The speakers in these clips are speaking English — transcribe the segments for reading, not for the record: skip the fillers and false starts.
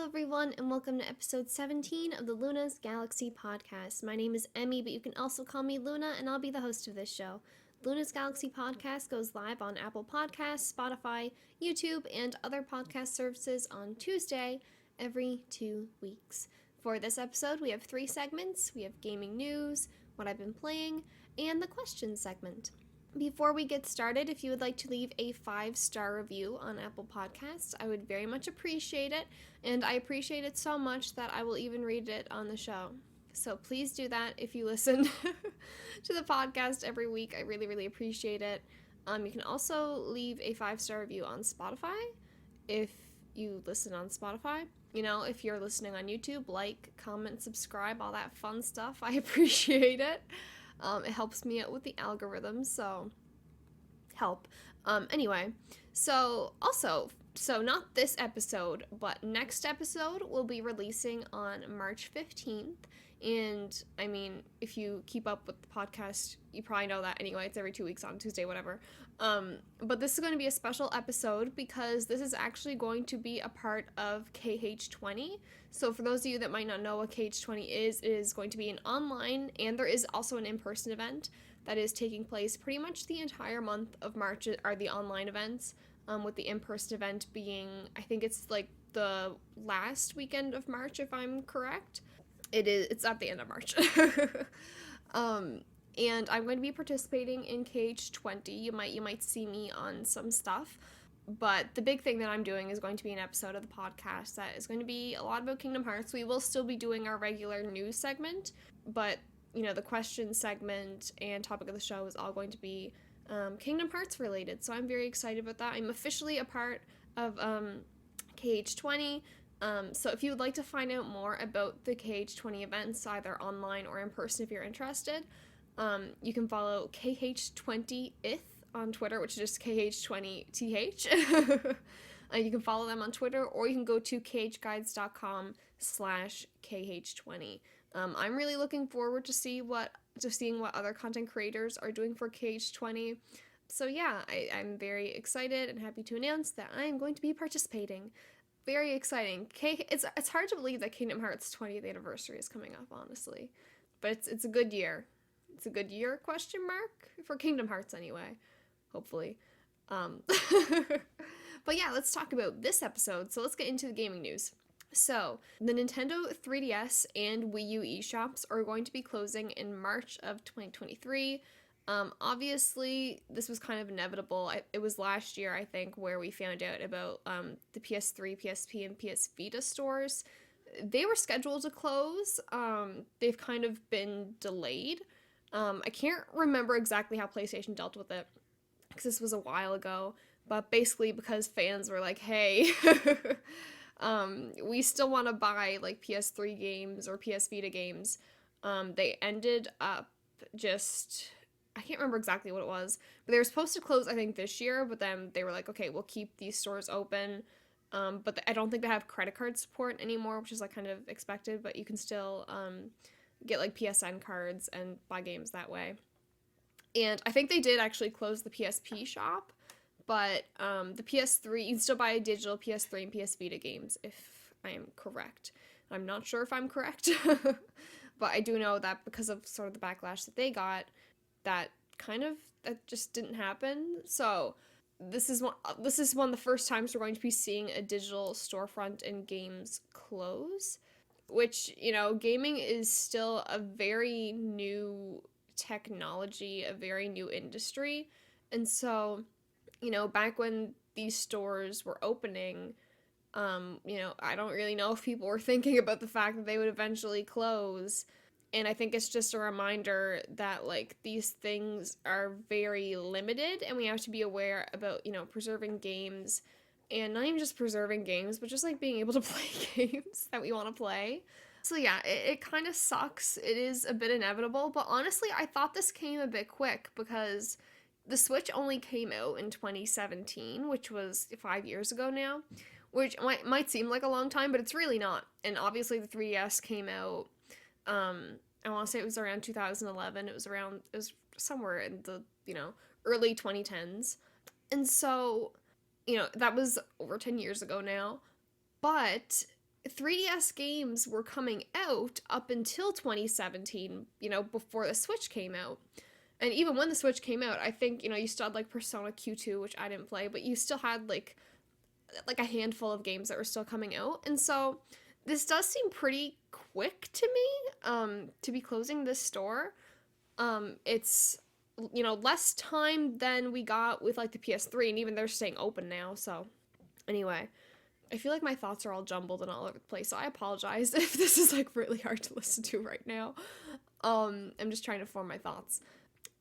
everyone, and welcome to episode 17 of the Luna's Galaxy podcast. My name is Emmy, but you can also call me Luna, and I'll be the host of this show. Luna's Galaxy podcast goes live on Apple Podcasts, Spotify, YouTube, and other podcast services on Tuesday every 2 weeks. For this episode, we have 3 segments. We have gaming news, what I've been playing, and the questions segment. Before we get started, if you would like to leave a 5-star review on Apple Podcasts, I would very much appreciate it, and I appreciate it so much that I will even read it on the show. So please do that if you listen to the podcast every week. I really, really appreciate it. You can also leave a 5-star review on Spotify if you listen on Spotify. You know, if you're listening on YouTube, like, comment, subscribe, all that fun stuff. I appreciate it. It helps me out with the algorithm, so help. Anyway, so not this episode, but next episode will be releasing on March 15th. And I mean, if you keep up with the podcast, you probably know that anyway. It's every 2 weeks on Tuesday, whatever. But this is going to be a special episode because this is actually going to be a part of KH20. So for those of you that might not know what KH20 is, it is going to be an online, and there is also an in-person event that is taking place pretty much the entire month of March are the online events, with the in-person event being, I think it's like the last weekend of March, if I'm correct. It's at the end of March. And I'm going to be participating in KH20. You might see me on some stuff. But the big thing that I'm doing is going to be an episode of the podcast that is going to be a lot about Kingdom Hearts. We will still be doing our regular news segment, but, you know, the question segment and topic of the show is all going to be Kingdom Hearts related. So I'm very excited about that. I'm officially a part of KH20. So if you would like to find out more about the KH20 events, either online or in person if you're interested, you can follow KH20ith on Twitter, which is just KH20TH. You can follow them on Twitter, or you can go to khguides.com/KH20. I'm really looking forward to seeing what other content creators are doing for KH20. So yeah, I'm very excited and happy to announce that I am going to be participating. Very exciting. It's hard to believe that Kingdom Hearts 20th anniversary is coming up, honestly. But it's a good year. It's a good year, question mark? For Kingdom Hearts, anyway. Hopefully. But yeah, let's talk about this episode. So let's get into the gaming news. So, the Nintendo 3DS and Wii U eShops are going to be closing in March of 2023. Obviously, this was kind of inevitable. It was last year, I think, where we found out about the PS3, PSP, and PS Vita stores. They were scheduled to close. They've kind of been delayed. I can't remember exactly how PlayStation dealt with it, because this was a while ago. But basically, because fans were like, hey, we still want to buy like PS3 games or PS Vita games, they ended up just... I can't remember exactly what it was, but they were supposed to close, I think, this year, but then they were like, okay, we'll keep these stores open, but I don't think they have credit card support anymore, which is, like, kind of expected, but you can still, get, like, PSN cards and buy games that way. And I think they did actually close the PSP shop, but, the PS3, you can still buy digital PS3 and PS Vita games, if I am correct. I'm not sure if I'm correct, but I do know that because of sort of the backlash that they got, that just didn't happen. So this is one of the first times we're going to be seeing a digital storefront in games close, which, you know, gaming is still a very new technology, a very new industry. And so, you know, back when these stores were opening, you know, I don't really know if people were thinking about the fact that they would eventually close. And I think it's just a reminder that, like, these things are very limited, and we have to be aware about, you know, preserving games, and not even just preserving games, but just, like, being able to play games that we want to play. So yeah, it kind of sucks. It is a bit inevitable, but honestly, I thought this came a bit quick, because the Switch only came out in 2017, which was 5 years ago now, which might seem like a long time, but it's really not. And obviously the 3DS came out, I want to say it was around 2011. It was somewhere in the, you know, early 2010s. And so, you know, that was over 10 years ago now. But 3DS games were coming out up until 2017, before the Switch came out. And even when the Switch came out, I think, you still had like Persona Q2, which I didn't play, but you still had like a handful of games that were still coming out. And so this does seem pretty quick to me, to be closing this store. It's less time than we got with like the PS3, and even they're staying open now. So anyway, I feel like my thoughts are all jumbled and all over the place, so I apologize if this is like really hard to listen to right now. I'm just trying to form my thoughts.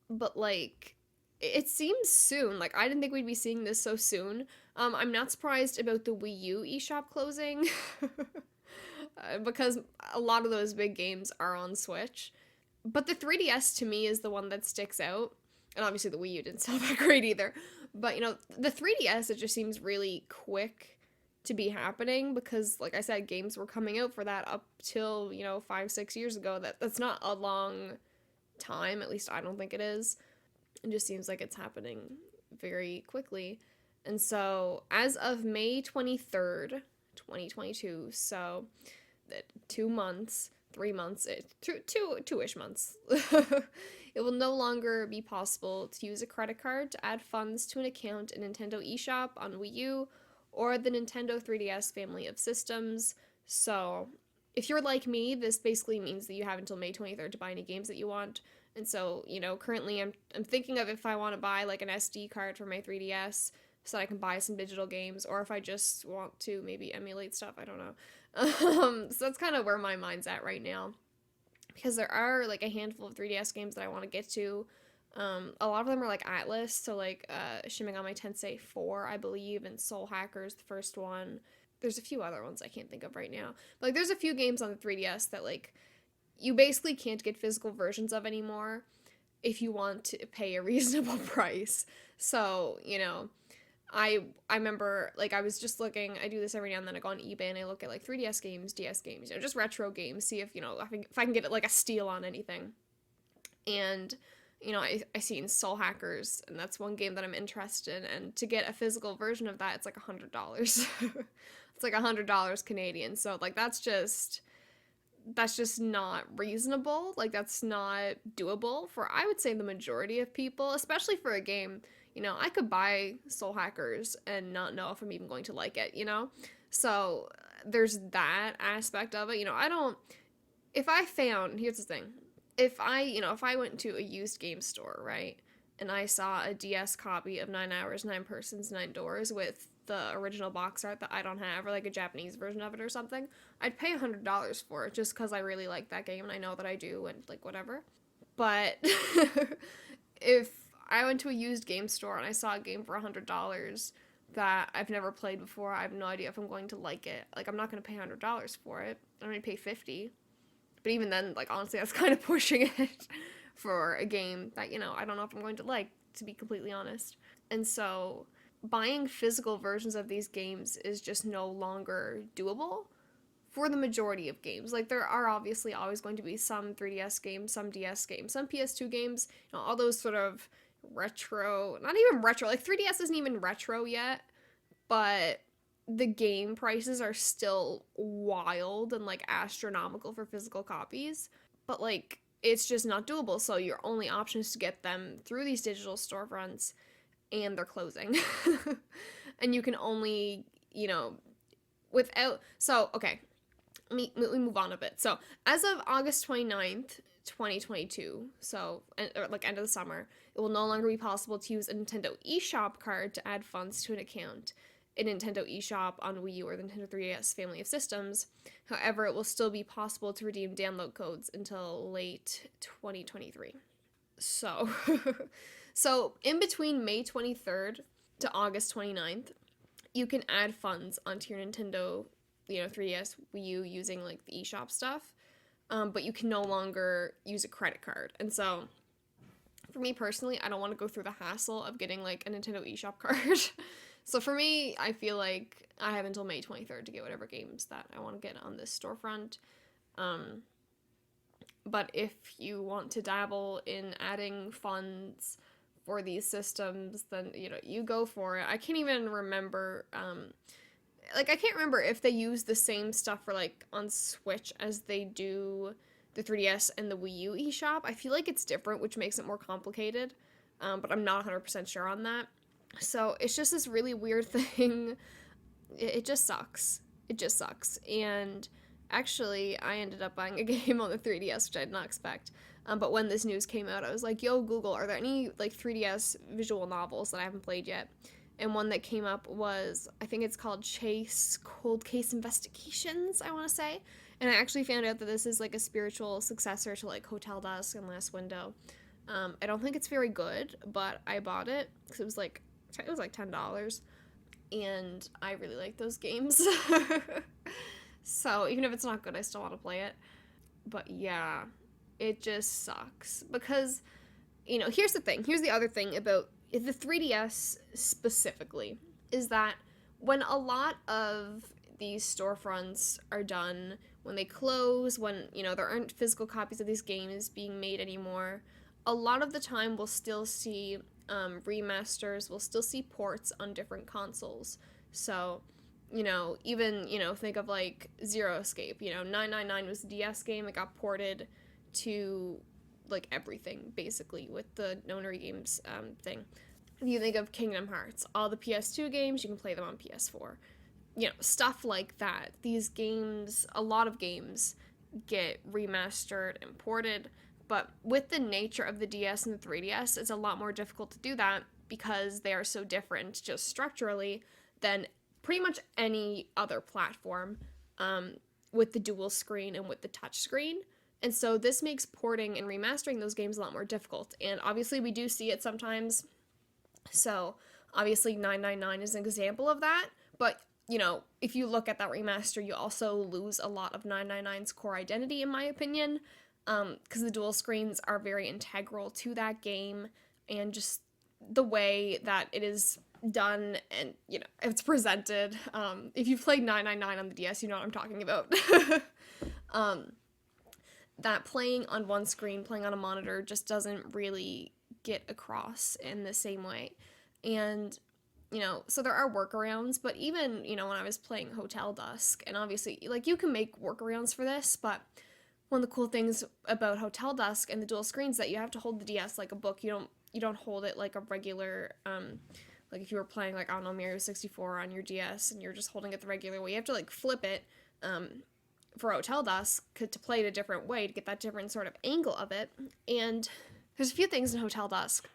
But like it seems soon. Like I didn't think we'd be seeing this so soon. I'm not surprised about the Wii U eShop closing. Because a lot of those big games are on Switch. But the 3DS to me is the one that sticks out. And obviously the Wii U didn't sell that great either. But the 3DS, it just seems really quick to be happening because, like I said, games were coming out for that up till 5-6 years ago. That's not a long time, at least I don't think it is. It just seems like it's happening very quickly. And so as of May 23rd, 2022, so 2 months, 3 months, two-ish months, it will no longer be possible to use a credit card to add funds to an account in Nintendo eShop on Wii U or the Nintendo 3DS family of systems. So if you're like me, this basically means that you have until May 23rd to buy any games that you want. And so, currently I'm thinking of if I want to buy like an SD card for my 3DS so that I can buy some digital games, or if I just want to maybe emulate stuff, I don't know. So that's kind of where my mind's at right now. Because there are like a handful of 3DS games that I want to get to. A lot of them are like Atlas, so like Shin Megami Tensei 4, I believe, and Soul Hackers, the first one. There's a few other ones I can't think of right now. But like there's a few games on the 3DS that like you basically can't get physical versions of anymore if you want to pay a reasonable price. So, I remember like I was just looking, I do this every now and then, I go on eBay and I look at like 3DS games, DS games, just retro games, see if, if I can get like a steal on anything. And I seen Soul Hackers, and that's one game that I'm interested in, and to get a physical version of that, it's like $100. It's like $100 Canadian. So like that's just not reasonable. Like that's not doable for, I would say, the majority of people, especially for a game. I could buy Soul Hackers and not know if I'm even going to like it, So there's that aspect of it. Here's the thing. If I went to a used game store, right, and I saw a DS copy of 9 Hours, 9 Persons, 9 Doors with the original box art that I don't have, or like a Japanese version of it or something, I'd pay $100 for it just because I really like that game and I know that I do, and like whatever. But if I went to a used game store and I saw a game for $100 that I've never played before, I have no idea if I'm going to like it. Like I'm not going to pay $100 for it. I'm going to pay $50. But even then, like honestly, that's kind of pushing it for a game that, I don't know if I'm going to like, to be completely honest. And so buying physical versions of these games is just no longer doable for the majority of games. Like there are obviously always going to be some 3DS games, some DS games, some PS2 games, all those sort of retro, not even retro, like 3DS isn't even retro yet, but the game prices are still wild and like astronomical for physical copies. But like it's just not doable. So your only option is to get them through these digital storefronts, and they're closing. And you can only, okay, let me move on a bit. So as of August 29th, 2022, so like end of the summer, it will no longer be possible to use a Nintendo eShop card to add funds to an account in Nintendo eShop on Wii U or the Nintendo 3DS family of systems. However, it will still be possible to redeem download codes until late 2023. So, so in between May 23rd to August 29th, you can add funds onto your Nintendo, 3DS, Wii U using like the eShop stuff, but you can no longer use a credit card. And so, for me personally, I don't want to go through the hassle of getting like a Nintendo eShop card. So for me, I feel like I have until May 23rd to get whatever games that I want to get on this storefront. But if you want to dabble in adding funds for these systems, then, you go for it. I can't even remember like, I can't remember if they use the same stuff for, like, on Switch as they do the 3DS and the Wii U eShop. I feel like it's different, which makes it more complicated, but I'm not 100% sure on that. So it's just this really weird thing. It just sucks. It just sucks. And actually, I ended up buying a game on the 3DS, which I did not expect. But when this news came out, I was like, yo, Google, are there any, like, 3DS visual novels that I haven't played yet? And one that came up was, I think it's called Chase Cold Case Investigations, I want to say. And I actually found out that this is, like, a spiritual successor to, like, Hotel Dusk and Last Window. I don't think it's very good, but I bought it because it was like $10, and I really like those games. So even if it's not good, I still want to play it. But yeah, it just sucks because, here's the thing. Here's the other thing about the 3DS specifically is that when a lot of these storefronts are done, when they close, when, there aren't physical copies of these games being made anymore, a lot of the time we'll still see remasters, we'll still see ports on different consoles. So, even, think of like Zero Escape. 999 was a DS game, it got ported to like everything basically with the Nonary Games thing. If you think of Kingdom Hearts, all the PS2 games, you can play them on PS4. Stuff like that. These games, a lot of games get remastered and ported, but with the nature of the DS and the 3DS, it's a lot more difficult to do that because they are so different just structurally than pretty much any other platform, with the dual screen and with the touch screen. And so this makes porting and remastering those games a lot more difficult. And obviously we do see it sometimes. So obviously 999 is an example of that. But, if you look at that remaster, you also lose a lot of 999's core identity, in my opinion, because the dual screens are very integral to that game, and just the way that it is done and, it's presented. If you've played 999 on the DS, you know what I'm talking about. That playing on one screen, playing on a monitor, just doesn't really get across in the same way. And, so there are workarounds, but even, when I was playing Hotel Dusk, and obviously, like, you can make workarounds for this, but one of the cool things about Hotel Dusk and the dual screens that you have to hold the DS like a book. You don't hold it like a regular, like if you were playing, like, I don't know, Mario 64 on your DS and you're just holding it the regular way. You have to, like, flip it, for Hotel Dusk to play it a different way to get that different sort of angle of it. And there's a few things in Hotel Dusk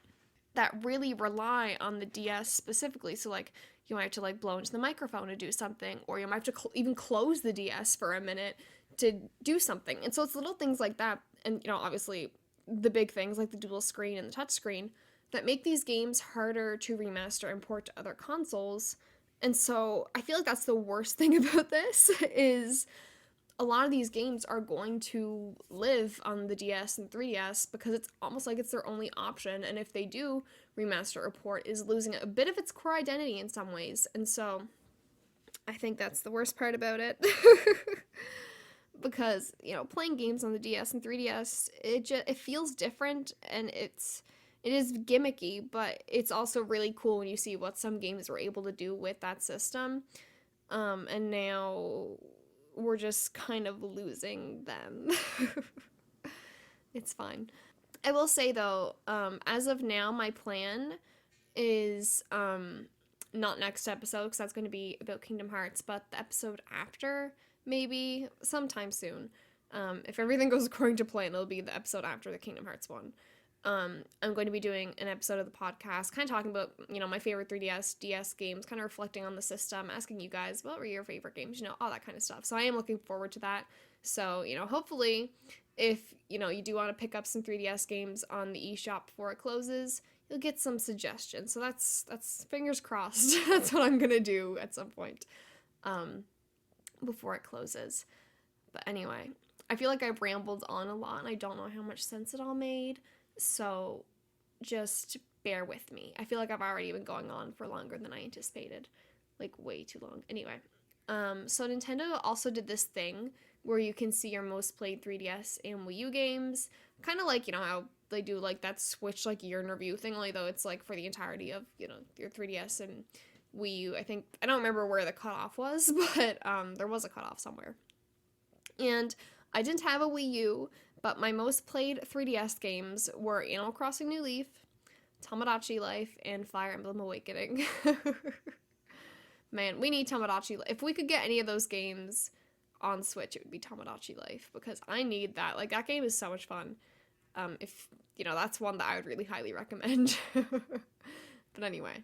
that really rely on the DS specifically. So, like, you might have to, like, blow into the microphone to do something, or you might have to even close the DS for a minute to do something. And so it's little things like that, and, obviously the big things like the dual screen and the touch screen that make these games harder to remaster and port to other consoles. And so I feel like that's the worst thing about this is a lot of these games are going to live on the DS and 3DS because it's almost like it's their only option, and if they do remaster or port, is losing a bit of its core identity in some ways. And so I think that's the worst part about it. Because, playing games on the DS and 3DS, it feels different, and it is gimmicky, but it's also really cool when you see what some games were able to do with that system. And now we're just kind of losing them. It's fine. I will say, though, as of now, my plan is not next episode, because that's going to be about Kingdom Hearts, but the episode after, maybe sometime soon. If everything goes according to plan, it'll be the episode after the Kingdom Hearts one. I'm going to be doing an episode of the podcast, kind of talking about, my favorite 3DS, DS games, kind of reflecting on the system, asking you guys, what were your favorite games, all that kind of stuff. So I am looking forward to that. So, hopefully, if, you do want to pick up some 3DS games on the eShop before it closes, you'll get some suggestions. So that's fingers crossed. That's what I'm going to do at some point, before it closes. But anyway, I feel like I've rambled on a lot, and I don't know how much sense it all made. So just bear with me. I feel like I've already been going on for longer than I anticipated. Like, way too long. Anyway, so Nintendo also did this thing where you can see your most played 3DS and Wii U games. Kind of like, how they do, like, that Switch, like, year in review thing, only though it's, like, for the entirety of, your 3DS and Wii U. I don't remember where the cutoff was, but there was a cutoff somewhere. And I didn't have a Wii U, but my most played 3DS games were Animal Crossing New Leaf, Tomodachi Life, and Fire Emblem Awakening. Man, we need Tomodachi Life. If we could get any of those games on Switch, it would be Tomodachi Life, because I need that. Like, that game is so much fun. If, that's one that I would really highly recommend. But anyway,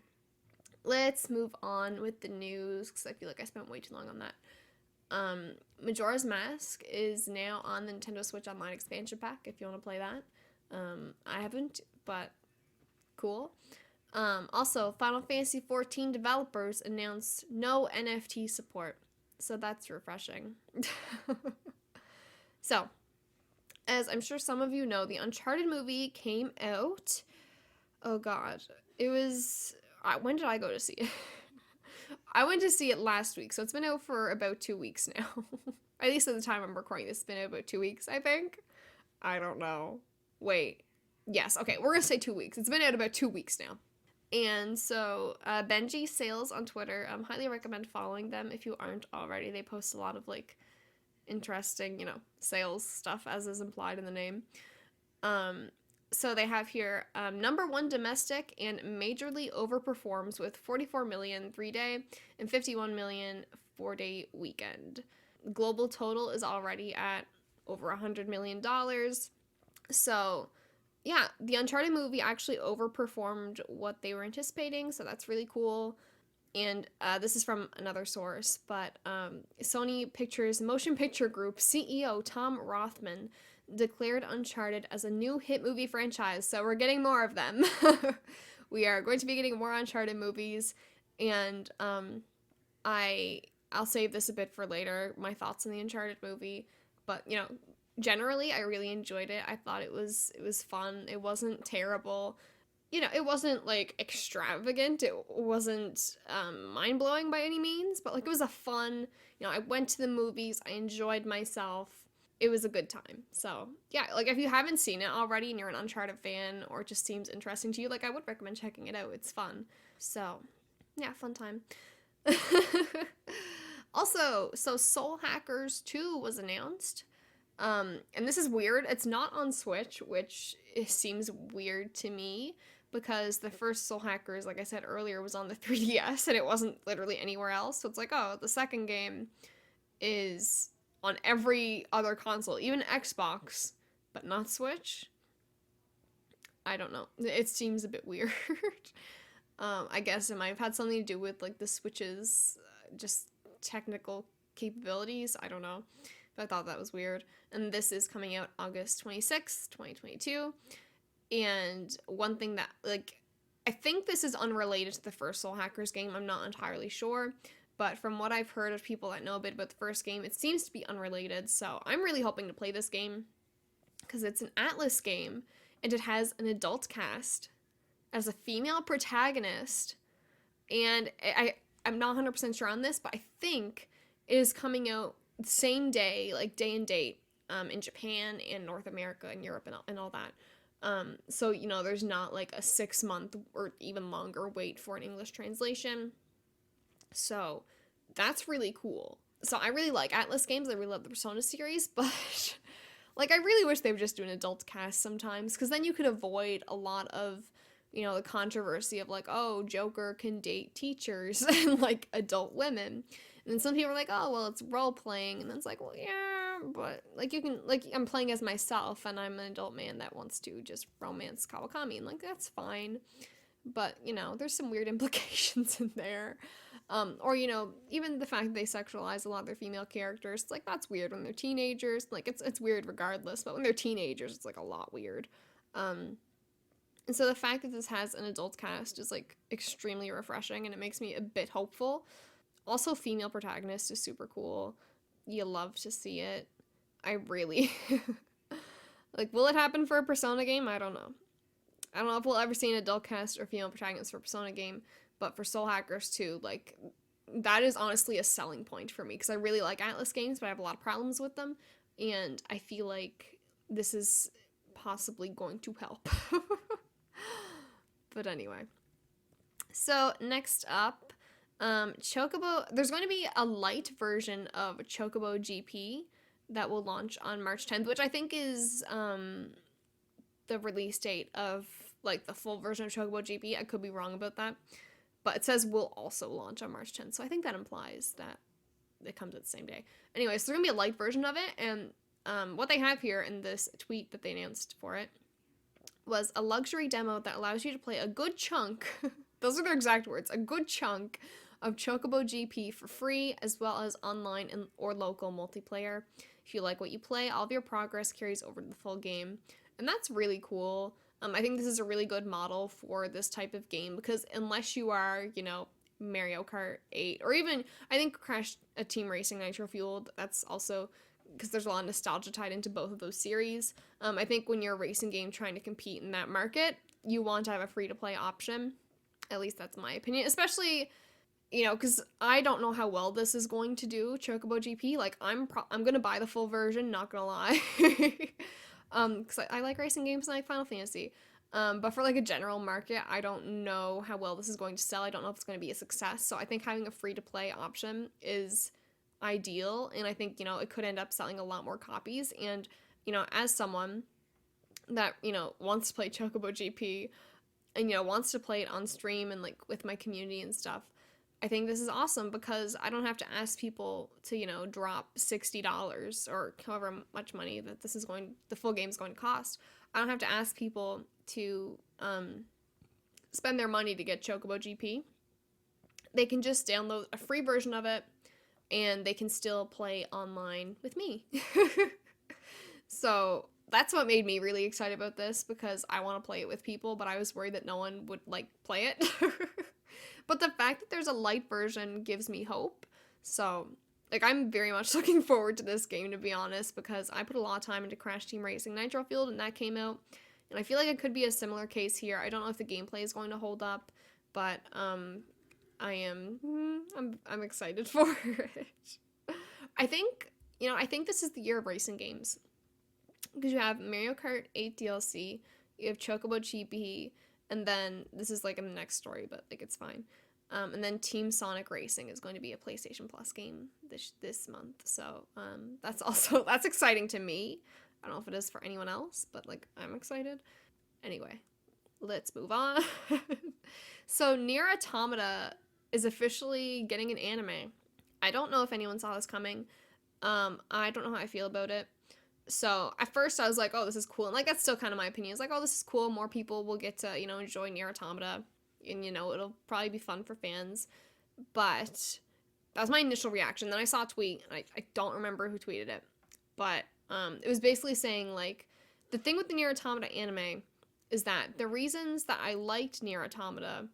let's move on with the news, because I feel like I spent way too long on that. Majora's Mask is now on the Nintendo Switch Online expansion pack, if you want to play that. I haven't, but cool. Also, Final Fantasy XIV developers announced no NFT support, so that's refreshing. So, as I'm sure some of you know, the Uncharted movie came out. Oh god. It was... when did I go to see it? I went to see it last week, so it's been out for about 2 weeks now. At least at the time I'm recording this, it's been out about 2 weeks, I think. I don't know. Wait. Yes, okay, we're gonna say 2 weeks. It's been out about 2 weeks now. And so, Benji Sales on Twitter, highly recommend following them if you aren't already. They post a lot of, like, interesting, sales stuff, as is implied in the name. So they have here, number 1 domestic and majorly overperforms with 44 million 3-day and 51 million 4-day weekend. Global total is already at over $100 million. So, yeah, the Uncharted movie actually overperformed what they were anticipating, so that's really cool. And this is from another source, but Sony Pictures Motion Picture Group CEO Tom Rothman declared Uncharted as a new hit movie franchise, so we're getting more of them. We are going to be getting more Uncharted movies, and I'll save this a bit for later, my thoughts on the Uncharted movie, but, generally, I really enjoyed it. I thought it was fun. It wasn't terrible. It wasn't, like, extravagant. It wasn't mind-blowing by any means, but, like, it was a fun, I went to the movies. I enjoyed myself. It was a good time. So, yeah, like, if you haven't seen it already and you're an Uncharted fan, or it just seems interesting to you, like, I would recommend checking it out. It's fun. So, yeah, fun time. Also, so Soul Hackers 2 was announced. And this is weird. It's not on Switch, which seems weird to me, because the first Soul Hackers, like I said earlier, was on the 3DS, and it wasn't literally anywhere else. So it's like, oh, the second game is on every other console, even Xbox, but not Switch. I don't know. It seems a bit weird. I guess it might have had something to do with, like, the Switch's just technical capabilities. I don't know. But I thought that was weird. And this is coming out August 26th, 2022. And one thing that, like, I think this is unrelated to the first Soul Hackers game. I'm not entirely sure. But from what I've heard of people that know a bit about the first game, it seems to be unrelated. So I'm really hoping to play this game, because it's an Atlas game, and it has an adult cast as a female protagonist. And I'm not 100% sure on this, but I think it is coming out the same day, like day and date, in Japan and North America and Europe and all that. So, there's not like a 6-month or even longer wait for an English translation. So that's really cool. So I really like Atlas games. I really love the Persona series, but like, I really wish they would just do an adult cast sometimes, because then you could avoid a lot of, the controversy of, like, oh, Joker can date teachers and, like, adult women. And then some people are like, oh, well, it's role-playing. And then it's like, well, yeah, but, like, you can, like, I'm playing as myself, and I'm an adult man that wants to just romance Kawakami. And, like, that's fine. But, there's some weird implications in there. Or, even the fact that they sexualize a lot of their female characters, it's like, that's weird when they're teenagers. Like, it's weird regardless, but when they're teenagers, it's, like, a lot weird. And so the fact that this has an adult cast is, like, extremely refreshing, and it makes me a bit hopeful. Also, female protagonist is super cool. You love to see it. I really... like, will it happen for a Persona game? I don't know. I don't know if we'll ever see an adult cast or female protagonist for a Persona game, but for Soul Hackers 2, like, that is honestly a selling point for me, because I really like Atlas games, but I have a lot of problems with them, and I feel like this is possibly going to help. But anyway. So, next up, Chocobo, there's going to be a light version of Chocobo GP that will launch on March 10th, which I think is the release date of like the full version of Chocobo GP. I could be wrong about that, but it says will also launch on March 10th, so I think that implies that it comes at the same day. Anyway, so there's gonna be a light version of it, and what they have here in this tweet that they announced for it was a luxury demo that allows you to play a good chunk, those are their exact words, a good chunk of Chocobo GP for free, as well as online and or local multiplayer. If you like what you play, all of your progress carries over to the full game. And that's really cool. I think this is a really good model for this type of game, because unless you are, Mario Kart 8, or even, I think Crash Team Racing Nitro Fueled, that's also, because there's a lot of nostalgia tied into both of those series. I think when you're a racing game trying to compete in that market, you want to have a free-to-play option. At least that's my opinion, especially, because I don't know how well this is going to do, Chocobo GP. Like, I'm gonna buy the full version, not gonna lie. Because I like racing games and I like Final Fantasy. But for like a general market, I don't know how well this is going to sell. I don't know if it's going to be a success. So I think having a free-to-play option is ideal, and I think, it could end up selling a lot more copies. And, as someone that, wants to play Chocobo GP and, wants to play it on stream and like with my community and stuff, I think this is awesome, because I don't have to ask people to, drop $60 or however much money that the full game is going to cost. I don't have to ask people to spend their money to get Chocobo GP. They can just download a free version of it, and they can still play online with me. So that's what made me really excited about this, because I want to play it with people, but I was worried that no one would like play it. But the fact that there's a light version gives me hope. So, like, I'm very much looking forward to this game, to be honest, because I put a lot of time into Crash Team Racing Nitro Fueled, and that came out. And I feel like it could be a similar case here. I don't know if the gameplay is going to hold up, but I'm excited for it. I think this is the year of racing games, because you have Mario Kart 8 DLC, you have Chocobo GP, and then this is like in the next story, but like it's fine. And then Team Sonic Racing is going to be a PlayStation Plus game this month. So that's exciting to me. I don't know if it is for anyone else, but like I'm excited. Anyway, let's move on. So Nier Automata is officially getting an anime. I don't know if anyone saw this coming. I don't know how I feel about it. So at first I was like, oh, this is cool. And like, that's still kind of my opinion. It's like, oh, this is cool. More people will get to, enjoy Nier Automata. And, it'll probably be fun for fans. But that was my initial reaction. Then I saw a tweet, and I don't remember who tweeted it. But it was basically saying, like, the thing with the Nier Automata anime is that the reasons that I liked Nier Automata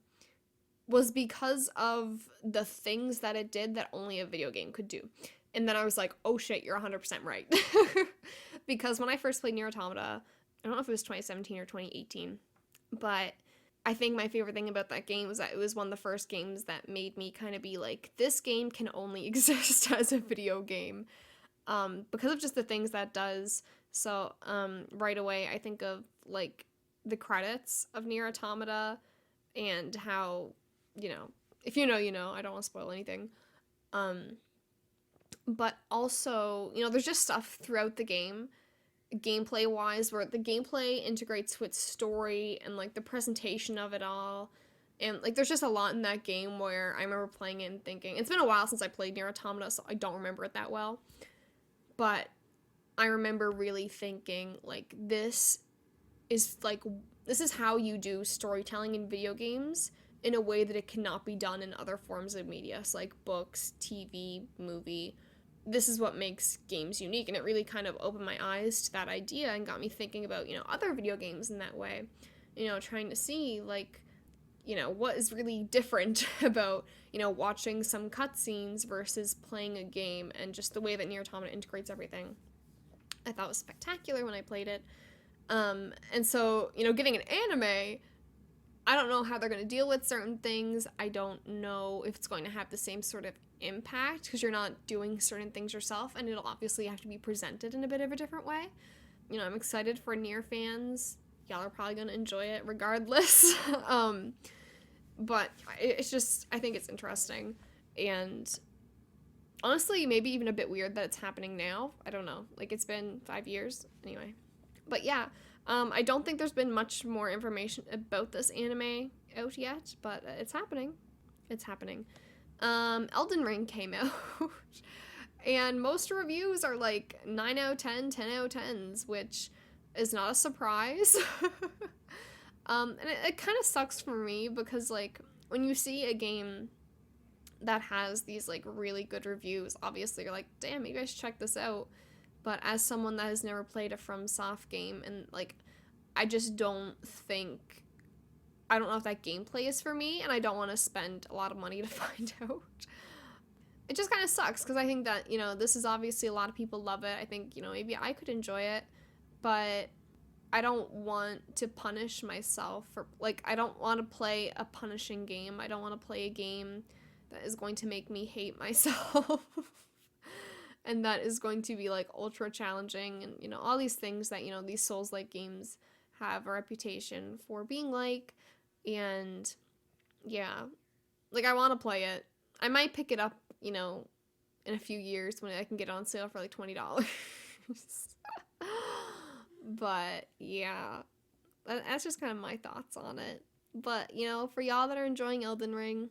was because of the things that it did that only a video game could do. And then I was like, oh shit, you're 100% right. Because when I first played Nier Automata, I don't know if it was 2017 or 2018, but I think my favorite thing about that game was that it was one of the first games that made me kind of be like, this game can only exist as a video game, because of just the things that does. So right away, I think of like the credits of Nier Automata, and how, if you know, I don't want to spoil anything. But also, there's just stuff throughout the game, gameplay wise, where the gameplay integrates with story and like the presentation of it all. And like, there's just a lot in that game where I remember playing it and thinking, it's been a while since I played Nier Automata, so I don't remember it that well. But I remember really thinking, like, this is how you do storytelling in video games in a way that it cannot be done in other forms of media, so like books, TV, movie. This is what makes games unique, and it really kind of opened my eyes to that idea and got me thinking about, other video games in that way, trying to see, like, what is really different about, watching some cutscenes versus playing a game, and just the way that Nier Automata integrates everything. I thought was spectacular when I played it. And so, getting an anime, I don't know how they're going to deal with certain things. I don't know if it's going to have the same sort of impact, because you're not doing certain things yourself, and it'll obviously have to be presented in a bit of a different way. I'm excited for Nier fans. Y'all are probably going to enjoy it regardless. But it's just, I think it's interesting. And honestly, maybe even a bit weird that it's happening now. I don't know. Like, it's been 5 years. Anyway. But yeah, I don't think there's been much more information about this anime out yet, but it's happening. It's happening. Elden Ring came out. And most reviews are like 9 out of 10, 10 out of 10s, which is not a surprise. And it kind of sucks for me because, like, when you see a game that has these, like, really good reviews, obviously you're like, damn, maybe I should check this out. But as someone that has never played a FromSoft game, and, like, I just don't think, I don't know if that gameplay is for me, and I don't want to spend a lot of money to find out. It just kind of sucks because I think that, you know, this is obviously a lot of people love it. I think, you know, maybe I could enjoy it, but I don't want to punish myself for, like, I don't want to play a punishing game. I don't want to play a game that is going to make me hate myself. And that is going to be, like, ultra challenging and, you know, all these things that, you know, these Souls-like games have a reputation for being like. And yeah, like, I want to play it. I might pick it up, you know, in a few years when I can get it on sale for like $20. But yeah, that's just kind of my thoughts on it. But, you know, for y'all that are enjoying Elden Ring,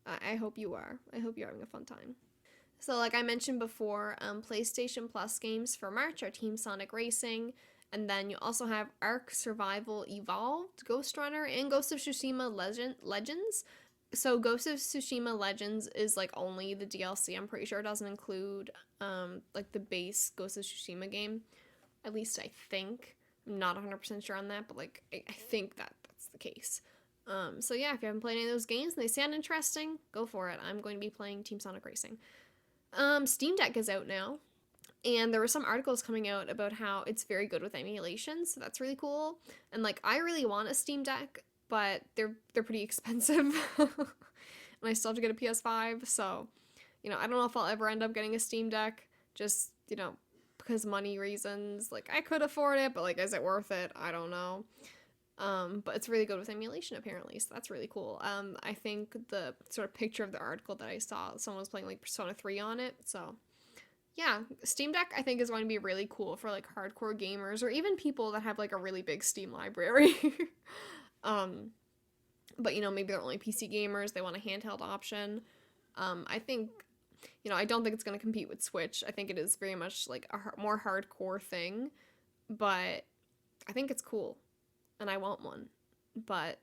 I hope you are. I hope you're having a fun time. So, like I mentioned before, PlayStation Plus games for March are Team Sonic Racing, and then you also have Ark Survival Evolved, Ghost Runner, and Ghost of Tsushima Legends. So Ghost of Tsushima Legends is, like, only the DLC. I'm pretty sure it doesn't include like the base Ghost of Tsushima game. At least I think. I'm not 100% sure on that, but, like, I think that's the case. So yeah, if you haven't played any of those games and they sound interesting, go for it. I'm going to be playing Team Sonic Racing. Steam Deck is out now, and there were some articles coming out about how it's very good with emulation, so that's really cool. And, like, I really want a Steam Deck, but they're pretty expensive. And I still have to get a PS5, so, you know, I don't know if I'll ever end up getting a Steam Deck, just, you know, because money reasons. Like, I could afford it, but, like, is it worth it? I don't know. But it's really good with emulation, apparently, so that's really cool. I think the sort of picture of the article that I saw, someone was playing, like, Persona 3 on it, so yeah, Steam Deck I think is going to be really cool for, like, hardcore gamers, or even people that have, like, a really big Steam library. But, you know, maybe they're only PC gamers, they want a handheld option. I think, you know, I don't think it's going to compete with Switch. I think it is very much, like, a more hardcore thing, but I think it's cool, and I want one. But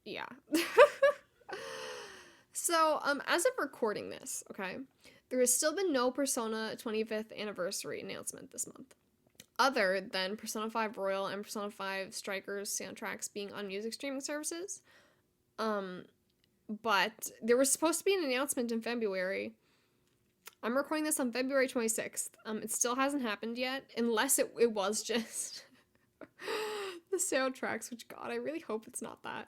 yeah. So, as of recording this, okay, there has still been no Persona 25th anniversary announcement this month, other than Persona 5 Royal and Persona 5 Strikers soundtracks being on music streaming services. But there was supposed to be an announcement in February. I'm recording this on February 26th. It still hasn't happened yet, unless it was just the soundtracks, which, God, I really hope it's not that.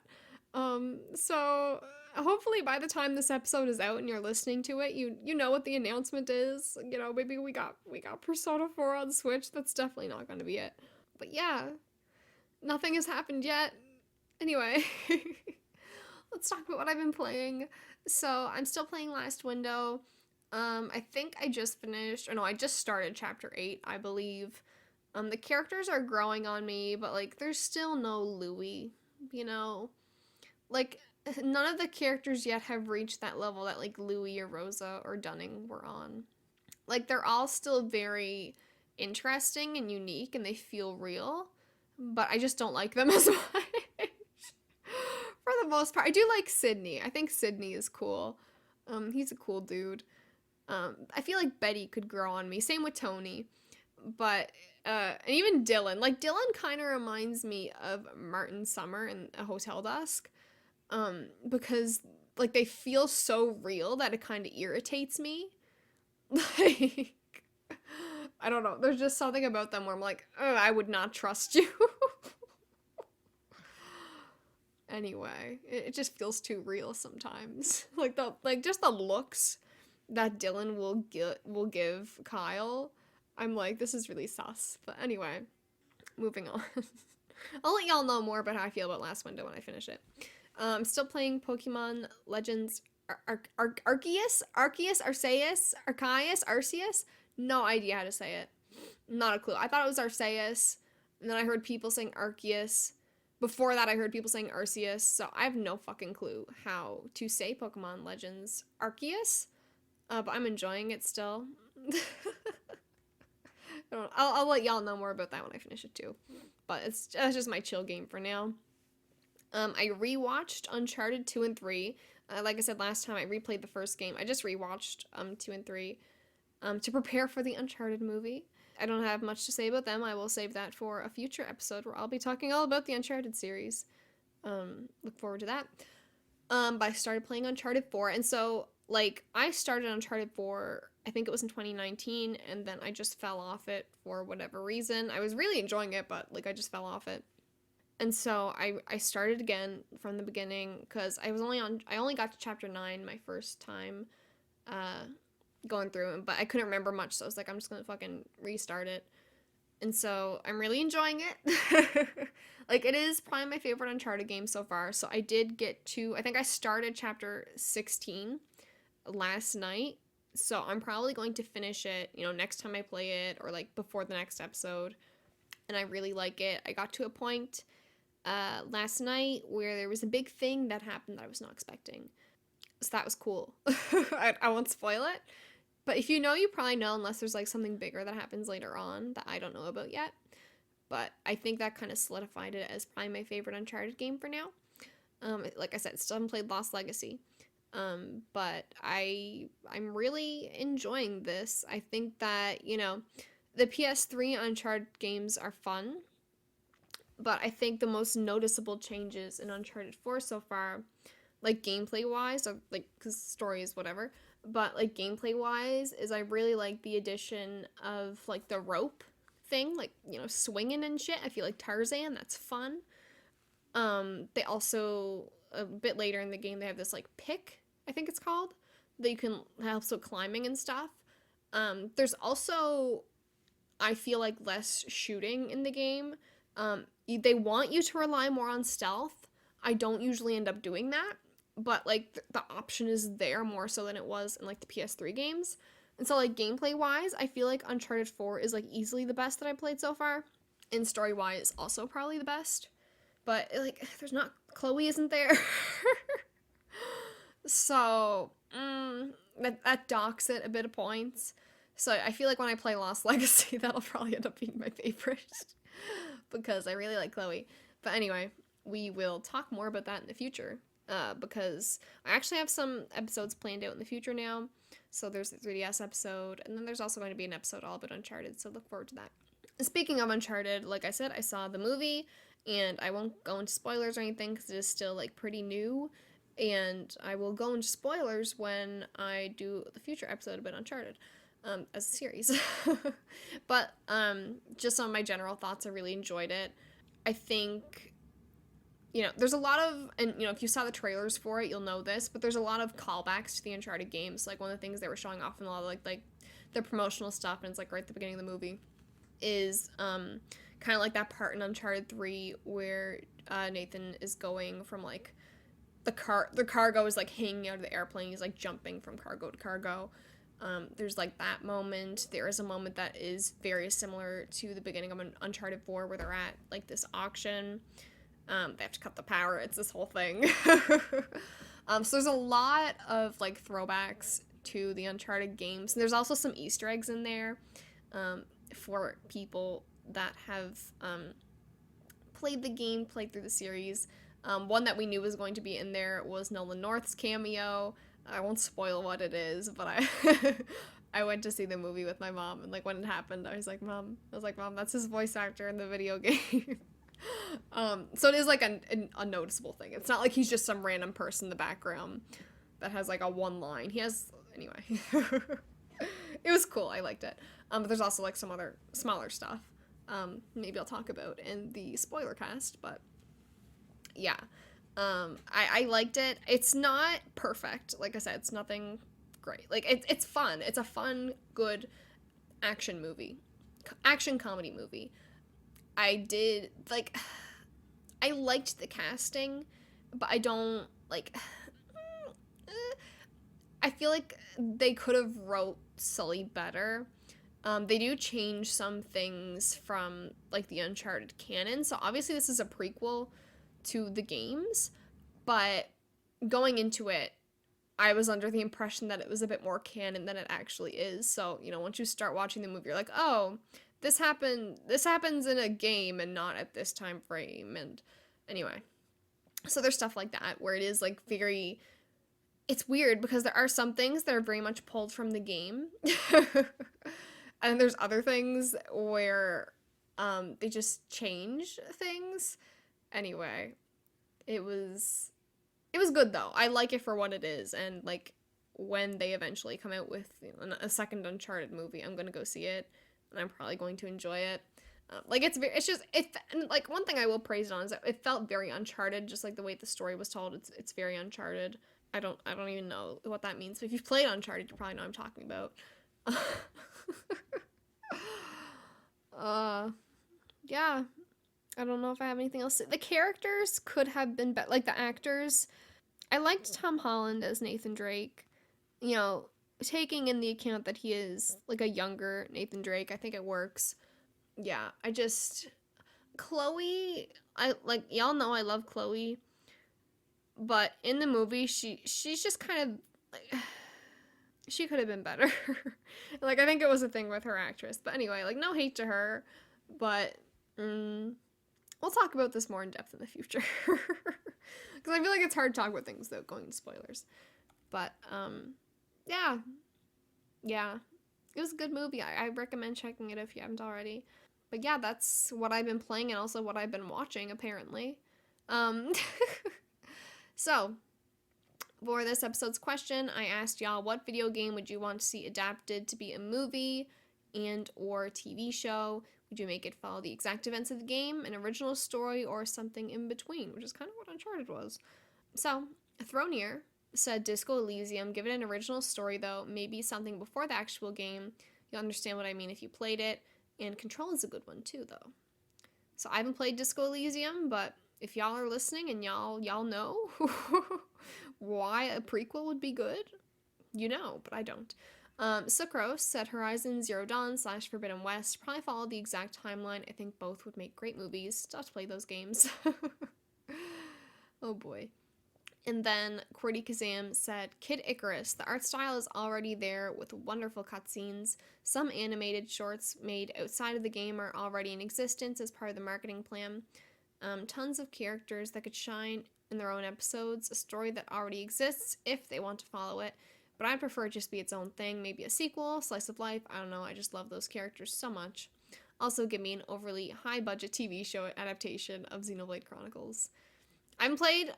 So hopefully by the time this episode is out and you're listening to it, you know what the announcement is. You know, maybe we got Persona 4 on Switch. That's definitely not going to be it. But yeah, nothing has happened yet. Anyway, let's talk about what I've been playing. So I'm still playing Last Window. I think I just finished, or no, I just started chapter 8, I believe. The characters are growing on me, but, like, there's still no Louis, you know? Like, none of the characters yet have reached that level that, like, Louis or Rosa or Dunning were on. Like, they're all still very interesting and unique, and they feel real, but I just don't like them as much. For the most part. I do like Sydney. I think Sydney is cool. He's a cool dude. I feel like Betty could grow on me. Same with Tony. But, and even Dylan. Like, Dylan kind of reminds me of Martin Summer in A Hotel Dusk. Because, like, they feel so real that it kind of irritates me. Like, I don't know. There's just something about them where I'm like, oh, I would not trust you. Anyway, it just feels too real sometimes. Like just the looks that Dylan will give Kyle. I'm like, this is really sus. But anyway, moving on. I'll let y'all know more about how I feel about Last Window when I finish it. I'm still playing Pokemon Legends Arceus. No idea how to say it. Not a clue. I thought it was Arceus, and then I heard people saying Arceus. Before that, I heard people saying Arceus, so I have no fucking clue how to say Pokemon Legends Arceus. But I'm enjoying it still. I'll let y'all know more about that when I finish it too. But it's just my chill game for now. I rewatched Uncharted 2 and 3. Like I said last time, I replayed the first game. I just rewatched 2 and 3 to prepare for the Uncharted movie. I don't have much to say about them. I will save that for a future episode where I'll be talking all about the Uncharted series. Look forward to that. But I started playing Uncharted 4, and so, like, I started Uncharted 4, I think it was in 2019, and then I just fell off it for whatever reason. I was really enjoying it, but, like, I just fell off it. And so I started again from the beginning, because I only got to chapter 9 my first time, going through, but I couldn't remember much, so I was like, I'm just gonna fucking restart it. And so I'm really enjoying it. Like, it is probably my favorite Uncharted game so far. So I did get to, I think I started chapter 16 last night. So I'm probably going to finish it, next time I play it, or like before the next episode. And I really like it. I got to a point last night where there was a big thing that happened that I was not expecting. So that was cool. I won't spoil it. But if you know, you probably know, unless there's like something bigger that happens later on that I don't know about yet. But I think that kind of solidified it as probably my favorite Uncharted game for now. Like I said, still haven't played Lost Legacy. But I'm really enjoying this. I think that, the PS3 Uncharted games are fun. But I think the most noticeable changes in Uncharted 4 so far, like gameplay wise, or like, because story is whatever, but like gameplay wise, is I really like the addition of like the rope thing, like, swinging and shit. I feel like Tarzan, that's fun. They also, a bit later in the game, they have this like pick, I think it's called, that you can help with climbing and stuff. There's also, I feel like, less shooting in the game. They want you to rely more on stealth. I don't usually end up doing that, but like the option is there more so than it was in like the PS3 games. And so, like, gameplay wise, I feel like Uncharted 4 is like easily the best that I've played so far, and story wise also probably the best. But like, there's not, Chloe isn't there. So that docks it a bit of points. So I feel like when I play Lost Legacy, that'll probably end up being my favorite because I really like Chloe. But anyway, we will talk more about that in the future, because I actually have some episodes planned out in the future now. So there's the 3DS episode, and then there's also going to be an episode all about Uncharted, so look forward to that. Speaking of Uncharted, like I said, I saw the movie, and I won't go into spoilers or anything because it is still like pretty new, and I will go into spoilers when I do the future episode about Uncharted. As a series. But just some of my general thoughts, I really enjoyed it. I think, there's a lot of, and if you saw the trailers for it, you'll know this, but there's a lot of callbacks to the Uncharted games. Like, one of the things they were showing off in a lot of like the promotional stuff, and it's like right at the beginning of the movie, is kind of like that part in Uncharted 3 where Nathan is going from like the cargo is like hanging out of the airplane, he's like jumping from cargo to cargo. There's like that moment. There is a moment that is very similar to the beginning of Uncharted 4 where they're at like this auction. They have to cut the power. It's this whole thing. So there's a lot of like throwbacks to the Uncharted games. And there's also some Easter eggs in there for people that have played through the series. One that we knew was going to be in there was Nolan North's cameo. I won't spoil what it is, but I went to see the movie with my mom, and like when it happened, I was like, Mom, that's his voice actor in the video game. So it is like a noticeable thing. It's not like he's just some random person in the background that has like a one line. He has, anyway. It was cool. I liked it. But there's also like some other smaller stuff. Maybe I'll talk about in the spoiler cast, but yeah. I liked it. It's not perfect. Like I said, it's nothing great. Like, it's fun. It's a fun, good action comedy movie. I liked the casting, but I don't, like, I feel like they could have wrote Sully better. They do change some things from, like, the Uncharted canon, so obviously this is a prequel to the games, but going into it, I was under the impression that it was a bit more canon than it actually is. So, once you start watching the movie, you're like, oh, this happens in a game and not at this time frame. And anyway, so there's stuff like that where it is like very, it's weird because there are some things that are very much pulled from the game. And there's other things where they just change things. Anyway, it was good though. I like it for what it is, and like when they eventually come out with a second Uncharted movie, I'm gonna go see it, and I'm probably going to enjoy it. Like and like one thing I will praise it on is that it felt very Uncharted, just like the way the story was told. It's very Uncharted. I don't even know what that means. But if you've played Uncharted, you probably know what I'm talking about. Yeah. I don't know if I have anything else. The characters could have been better, like the actors. I liked Tom Holland as Nathan Drake. Taking in the account that he is like a younger Nathan Drake, I think it works. Yeah, Chloe, I like y'all know I love Chloe, but in the movie she's just kind of like she could have been better. Like I think it was a thing with her actress. But anyway, like no hate to her, but we'll talk about this more in depth in the future. Because I feel like it's hard to talk about things without going to spoilers. But, yeah. Yeah. It was a good movie. I recommend checking it if you haven't already. But yeah, that's what I've been playing and also what I've been watching, apparently. Um, so, for this episode's question, I asked y'all, what video game would you want to see adapted to be a movie and or TV show? Would you make it follow the exact events of the game, an original story, or something in between, which is kind of what Uncharted was. So, Thronier said Disco Elysium, give it an original story though, maybe something before the actual game. You'll understand what I mean if you played it. And Control is a good one too though. So I haven't played Disco Elysium, but if y'all are listening and y'all know why a prequel would be good, but I don't. Sucrose said Horizon Zero Dawn / Forbidden West. Probably follow the exact timeline. I think both would make great movies. Still have to play those games. Oh boy. And then Qwerty Kazam said Kid Icarus. The art style is already there with wonderful cutscenes. Some animated shorts made outside of the game are already in existence as part of the marketing plan. Tons of characters that could shine in their own episodes. A story that already exists if they want to follow it. But I'd prefer it just be its own thing. Maybe a sequel, slice of life. I don't know. I just love those characters so much. Also, give me an overly high-budget TV show adaptation of Xenoblade Chronicles. I haven't played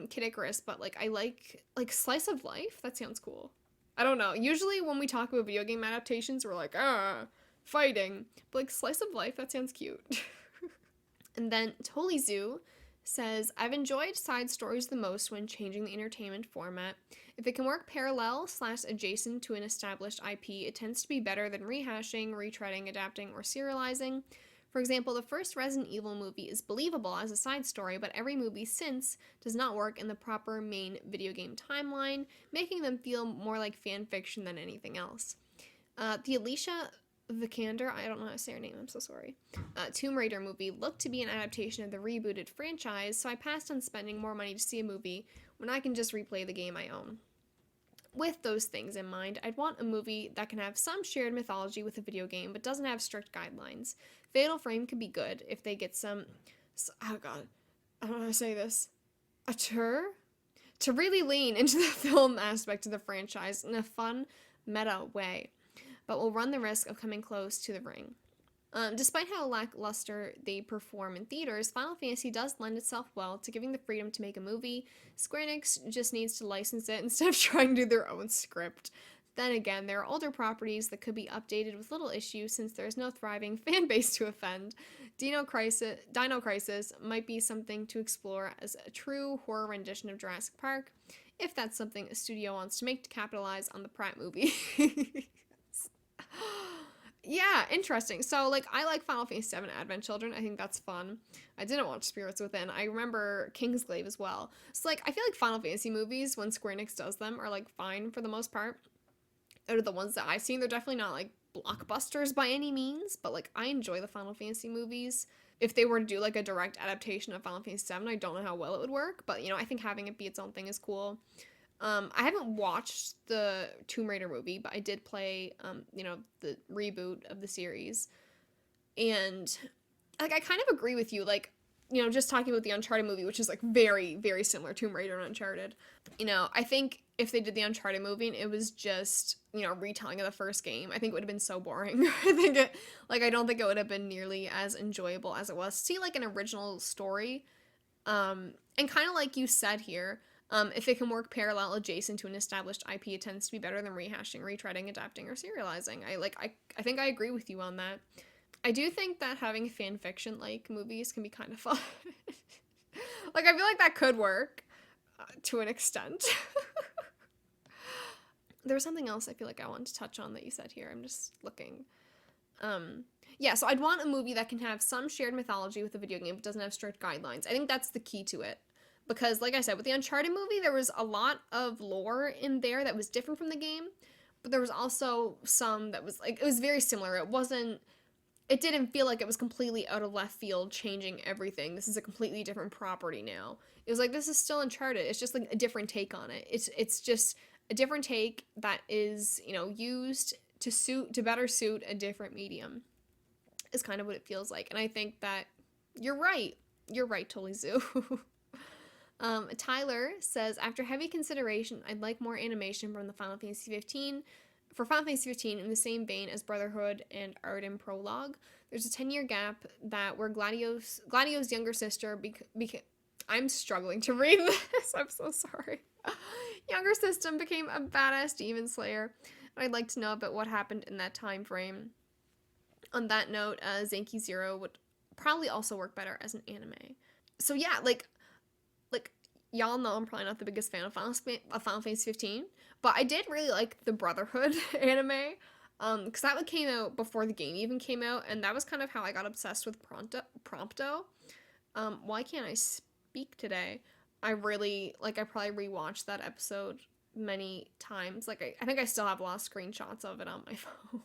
Kid Icarus, but like I like slice of life. That sounds cool. I don't know. Usually when we talk about video game adaptations, we're like, fighting. But like slice of life, that sounds cute. And then Totally Zoo says, I've enjoyed side stories the most when changing the entertainment format. If it can work parallel / adjacent to an established IP, it tends to be better than rehashing, retreading, adapting, or serializing. For example, the first Resident Evil movie is believable as a side story, but every movie since does not work in the proper main video game timeline, making them feel more like fan fiction than anything else. The Alicia Vikander, I don't know how to say her name, I'm so sorry. Tomb Raider movie looked to be an adaptation of the rebooted franchise, so I passed on spending more money to see a movie when I can just replay the game I own. With those things in mind, I'd want a movie that can have some shared mythology with a video game, but doesn't have strict guidelines. Fatal Frame could be good if they get oh god, I don't know how to say this. To really lean into the film aspect of the franchise in a fun, meta way, but will run the risk of coming close to the ring. Despite how lackluster they perform in theaters, Final Fantasy does lend itself well to giving the freedom to make a movie. Square Enix just needs to license it instead of trying to do their own script. Then again, there are older properties that could be updated with little issue since there is no thriving fan base to offend. Dino Crisis might be something to explore as a true horror rendition of Jurassic Park, if that's something a studio wants to make to capitalize on the Pratt movie. Yeah, interesting. So, like, I like Final Fantasy VII Advent Children. I think that's fun. I didn't watch Spirits Within. I remember Kingsglaive as well. So, like, I feel like Final Fantasy movies, when Square Enix does them, are, like, fine for the most part. Out of the ones that I've seen, they're definitely not, like, blockbusters by any means, but, like, I enjoy the Final Fantasy movies. If they were to do, like, a direct adaptation of Final Fantasy VII, I don't know how well it would work, but, you know, I think having it be its own thing is cool. I haven't watched the Tomb Raider movie, but I did play, you know, the reboot of the series. And, like, I kind of agree with you. Like, you know, just talking about the Uncharted movie, which is, like, very, very similar to Tomb Raider and Uncharted. You know, I think if they did the Uncharted movie and it was just, you know, retelling of the first game, I think it would have been so boring. I don't think it would have been nearly as enjoyable as it was. See, like, an original story. And kind of like you said here, if it can work parallel adjacent to an established IP, it tends to be better than rehashing, retreading, adapting, or serializing. I think I agree with you on that. I do think that having fan fiction like movies can be kind of fun. Like, I feel like that could work to an extent. There was something else I feel like I wanted to touch on that you said here. I'm just looking. Yeah, so I'd want a movie that can have some shared mythology with the video game, but doesn't have strict guidelines. I think that's the key to it. Because, like I said, with the Uncharted movie, there was a lot of lore in there that was different from the game, but there was also some that was, like, it was very similar. It didn't feel like it was completely out of left field, changing everything. This is a completely different property now. It was like, this is still Uncharted. It's just, like, a different take on it. It's just a different take that is, you know, used to better suit a different medium, is kind of what it feels like. And I think that you're right. You're right, Totally Zoo. Tyler says, after heavy consideration, I'd like more animation from the Final Fantasy 15. For Final Fantasy 15, in the same vein as Brotherhood and Arden Prologue, there's a 10-year gap where Gladio's younger sister I'm struggling to read this. I'm so sorry. Younger sister became a badass demon slayer. I'd like to know about what happened in that time frame. On that note, Zanki Zero would probably also work better as an anime. So yeah, like y'all know I'm probably not the biggest fan of Final Fantasy 15, but I did really like the Brotherhood anime, because that one came out before the game even came out, and that was kind of how I got obsessed with Prompto. Why can't I speak today? I probably rewatched that episode many times. Like, I think I still have a lot of screenshots of it on my phone.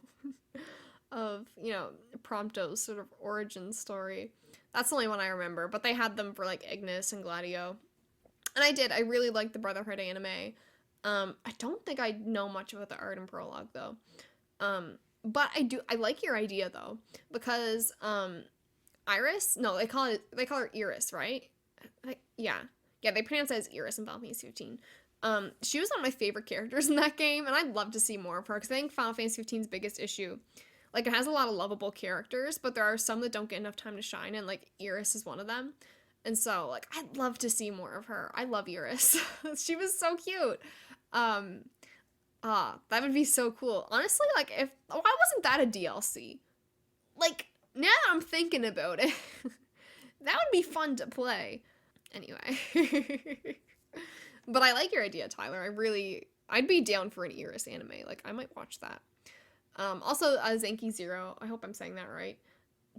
Of, you know, Prompto's sort of origin story. That's the only one I remember, but they had them for, like, Ignis and Gladio. And I really liked the Brotherhood anime. I don't think I know much about the Arden Prologue, though. But I like your idea, though, because, Iris? No, they call her Iris, right? Yeah, they pronounce it as Iris in Final Fantasy 15. She was one of my favorite characters in that game, and I'd love to see more of her, because I think Final Fantasy 15's biggest issue, like, it has a lot of lovable characters, but there are some that don't get enough time to shine, and, like, Iris is one of them. And so, like, I'd love to see more of her. I love Iris. She was so cute. That would be so cool. Honestly, like, why wasn't that a DLC? Like, now that I'm thinking about it, that would be fun to play. Anyway. But I like your idea, Tyler. I'd be down for an Iris anime. Like, I might watch that. Also, Zanki Zero. I hope I'm saying that right.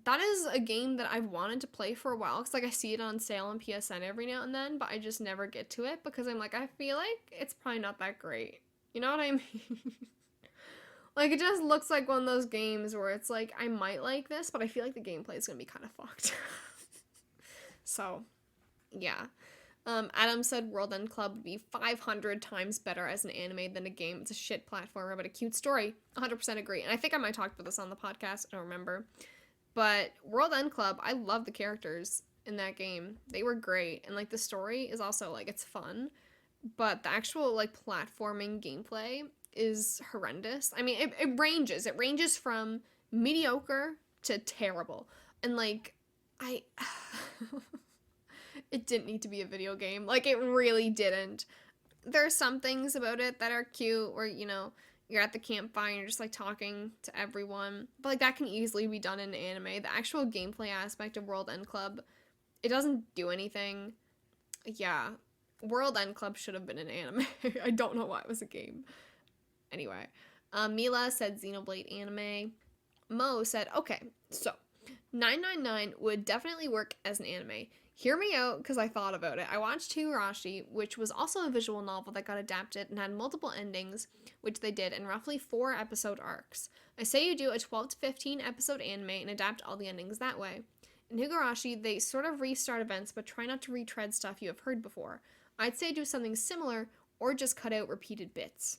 That is a game that I've wanted to play for a while, because, like, I see it on sale on PSN every now and then, but I just never get to it, because I'm like, I feel like it's probably not that great. You know what I mean? Like, it just looks like one of those games where it's like, I might like this, but I feel like the gameplay is going to be kind of fucked. So, yeah. Adam said World End Club would be 500 times better as an anime than a game. It's a shit platformer, but a cute story. 100% agree. And I think I might talk about this on the podcast. I don't remember. But World End Club, I love the characters in that game. They were great. And, like, the story is also, like, it's fun. But the actual, like, platforming gameplay is horrendous. I mean, it ranges. It ranges from mediocre to terrible. And, like, it didn't need to be a video game. Like, it really didn't. There are some things about it that are cute, where, you know, you're at the campfire and you're just, like, talking to everyone. But, like, that can easily be done in anime. The actual gameplay aspect of World End Club, it doesn't do anything. Yeah, World End Club should have been an anime. I don't know why it was a game. Anyway, Mila said Xenoblade anime. Mo said, okay, so 999 would definitely work as an anime. Hear me out, because I thought about it. I watched Higurashi, which was also a visual novel that got adapted and had multiple endings, which they did in roughly 4 episode arcs. I say you do a 12 to 15 episode anime and adapt all the endings that way. In Higurashi, they sort of restart events, but try not to retread stuff you have heard before. I'd say do something similar, or just cut out repeated bits.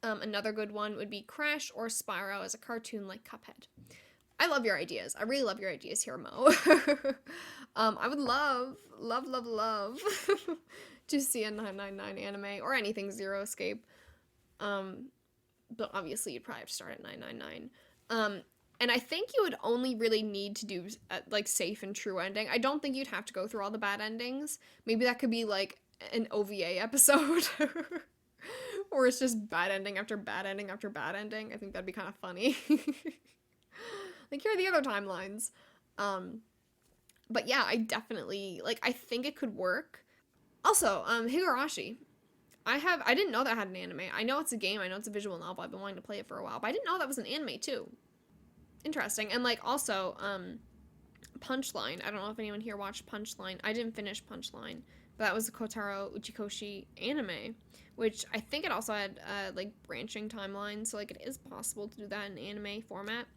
Another good one would be Crash or Spyro as a cartoon like Cuphead. I love your ideas. I really love your ideas here, Mo. I would love to see a 999 anime or anything Zero Escape. But obviously you'd probably have to start at 999. And I think you would only really need to do like safe and true ending. I don't think you'd have to go through all the bad endings. Maybe that could be like an OVA episode. Or it's just bad ending after bad ending after bad ending. I think that'd be kind of funny. Like, here are the other timelines. But yeah, I definitely, like, I think it could work. Also, Higurashi. I didn't know that had an anime. I know it's a game, I know it's a visual novel, I've been wanting to play it for a while, but I didn't know that was an anime, too. Interesting. And, like, also, Punchline. I don't know if anyone here watched Punchline. I didn't finish Punchline, but that was the Kotaro Uchikoshi anime, which I think it also had, like, branching timelines, so, like, it is possible to do that in anime format.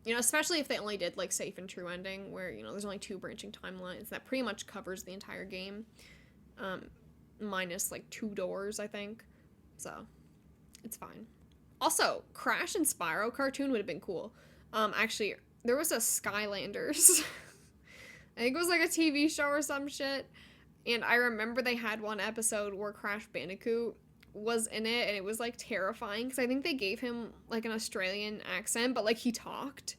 You know, especially if they only did, like, safe and true ending, where, you know, there's only 2 branching timelines. That pretty much covers the entire game. Minus, like, 2 doors, I think. So, it's fine. Also, Crash and Spyro cartoon would have been cool. Actually, there was a Skylanders. I think it was, like, a TV show or some shit. And I remember they had one episode where Crash Bandicoot was in it, and it was, like, terrifying, because I think they gave him, like, an Australian accent, but, like, he talked,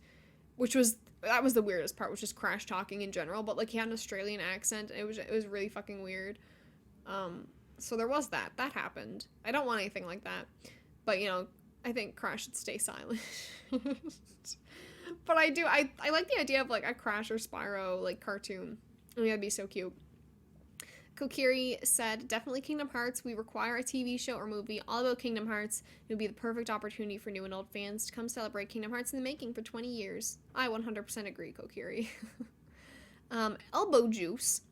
that was the weirdest part, was just Crash talking in general, but, like, he had an Australian accent, and it was really fucking weird. So there was that happened. I don't want anything like that, but, you know, I think Crash should stay silent. But I like the idea of, like, a Crash or Spyro, like, cartoon. I mean, that'd be so cute. Kokiri said, definitely Kingdom Hearts. We require a TV show or movie all about Kingdom Hearts. It would be the perfect opportunity for new and old fans to come celebrate Kingdom Hearts in the making for 20 years. I 100% agree, Kokiri. Elbow Juice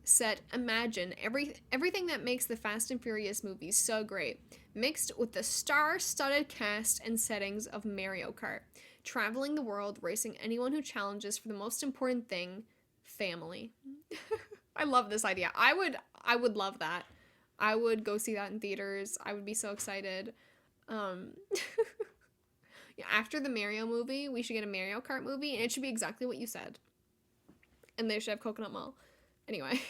said, imagine everything that makes the Fast and Furious movies so great, mixed with the star-studded cast and settings of Mario Kart, traveling the world, racing anyone who challenges for the most important thing, family. I love this idea. I would love that. I would go see that in theaters. I would be so excited. After the Mario movie, we should get a Mario Kart movie, and it should be exactly what you said. And they should have Coconut Mall. Anyway.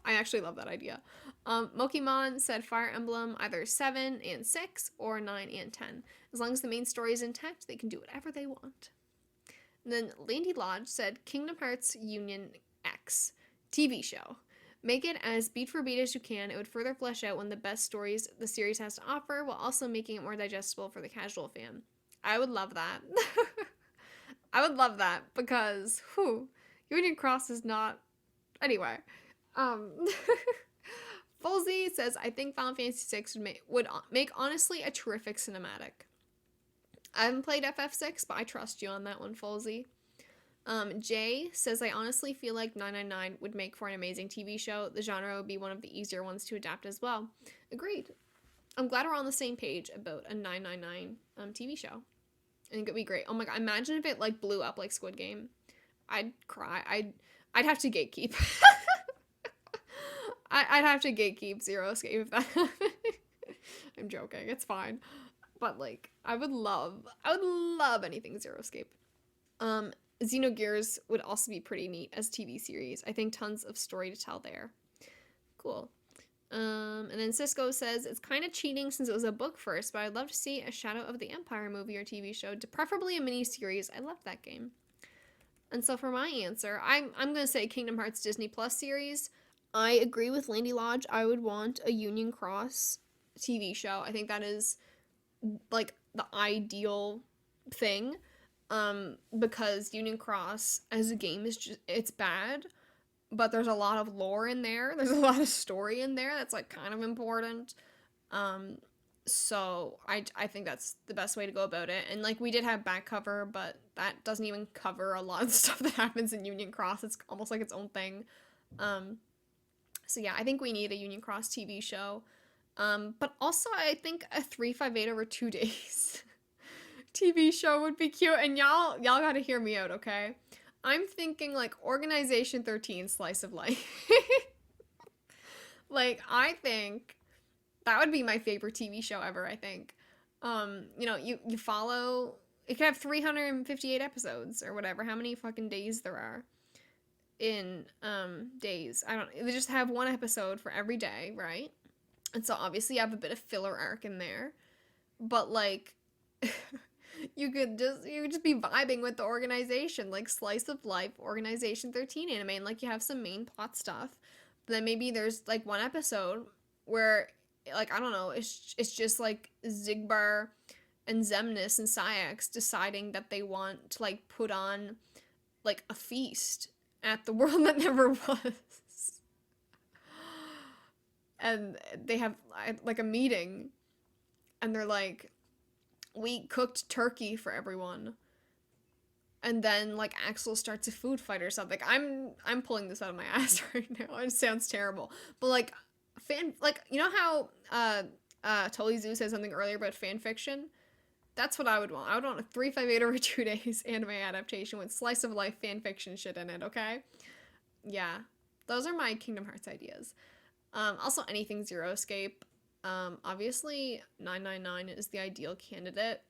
I actually love that idea. Mokimon said Fire Emblem either 7 and 6 or 9 and 10. As long as the main story is intact, they can do whatever they want. And then Landy Lodge said Kingdom Hearts Union X TV show. Make it as beat for beat as you can. It would further flesh out one of the best stories the series has to offer, while also making it more digestible for the casual fan. I would love that. I would love that, because Union Cross is not... Anyway. Fulzy says, I think Final Fantasy VI would make honestly a terrific cinematic. I haven't played FF6, but I trust you on that one, Fulzy. Jay says, I honestly feel like 999 would make for an amazing TV show. The genre would be one of the easier ones to adapt as well. Agreed. I'm glad we're on the same page about a 999 TV show. I think it'd be great. Oh my god, imagine if it, like, blew up like Squid Game. I'd cry. I'd have to gatekeep. I'd have to gatekeep Zero Escape if that happened. I'm joking. It's fine. But, like, I would love anything Zero Escape. Xenogears would also be pretty neat as TV series. I think tons of story to tell there. Cool. And then Cisco says, it's kind of cheating since it was a book first, but I'd love to see a Shadow of the Empire movie or TV show, preferably a mini-series. I love that game. And so for my answer, I'm going to say Kingdom Hearts Disney Plus series. I agree with Landy Lodge. I would want a Union Cross TV show. I think that is, like, the ideal thing. Because Union Cross as a game is just, it's bad, but there's a lot of lore in there. There's a lot of story in there that's, like, kind of important. So I think that's the best way to go about it. And like we did have back cover, but that doesn't even cover a lot of stuff that happens in Union Cross. It's almost like its own thing. Um, so yeah, I think we need a Union Cross TV show. But also I think a 358 over 2 days TV show would be cute. And y'all gotta hear me out, okay? I'm thinking like Organization 13 Slice of Life. Like I think that would be my favorite TV show ever, I think. You follow, it could have 358 episodes or whatever, how many fucking days there are in days. I don't They just have one episode for every day, right? And so obviously you have a bit of filler arc in there. But like you could just be vibing with the organization, like slice of life Organization 13 anime, and like you have some main plot stuff. But then maybe there's like one episode where like I don't know, it's just like Zigbar and Zemnis and Sayax deciding that they want to like put on like a feast at the world that never was. And they have like a meeting and they're like, we cooked turkey for everyone. And then like Axel starts a food fight or something. I'm pulling this out of my ass right now. It sounds terrible. But like you know how Totally Zoo said something earlier about fan fiction? That's what I would want. I would want a 358 over 2 days anime adaptation with slice of life fan fiction shit in it, okay? Yeah. Those are my Kingdom Hearts ideas. Also anything Zero Escape. Obviously 999 is the ideal candidate.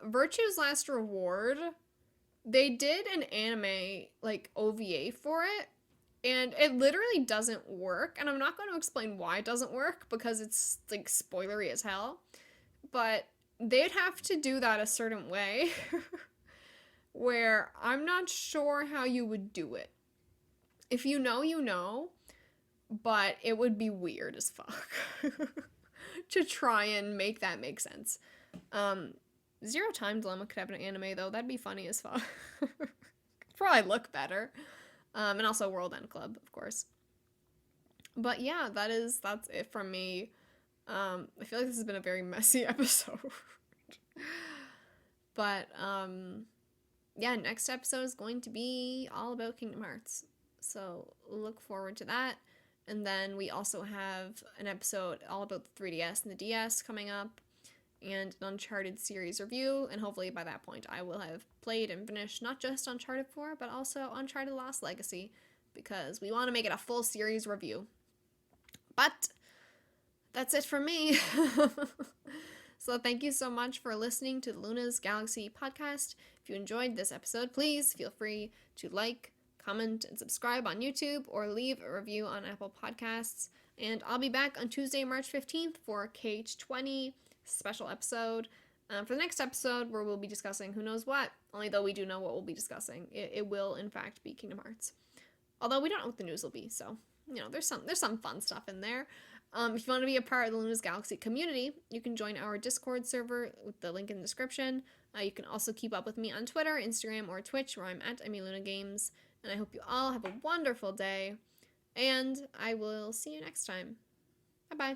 Virtue's Last Reward, they did an anime like OVA for it, and it literally doesn't work, and I'm not going to explain why it doesn't work because it's like spoilery as hell, but they'd have to do that a certain way where I'm not sure how you would do it. If you know, you know, but it would be weird as fuck to try and make that make sense. Zero Time Dilemma could have an anime though. That'd be funny as fuck. Probably look better. And also World End Club, of course. But yeah, that's it from me. I feel like this has been a very messy episode. But yeah, next episode is going to be all about Kingdom Hearts. So look forward to that. And then we also have an episode all about the 3DS and the DS coming up, and an Uncharted series review, and hopefully by that point I will have played and finished not just Uncharted 4, but also Uncharted Lost Legacy, because we want to make it a full series review. But that's it from me. So thank you so much for listening to the Luna's Galaxy podcast. If you enjoyed this episode, please feel free to like, comment, and subscribe on YouTube, or leave a review on Apple Podcasts. And I'll be back on Tuesday, March 15th for KH20 special episode. For the next episode, where we'll be discussing who knows what, only though we do know what we'll be discussing. It will, in fact, be Kingdom Hearts. Although we don't know what the news will be, so, there's some fun stuff in there. If you want to be a part of the Luna's Galaxy community, you can join our Discord server with the link in the description. You can also keep up with me on Twitter, Instagram, or Twitch, where I'm at EmiLunaGames. And I hope you all have a wonderful day, and I will see you next time. Bye-bye.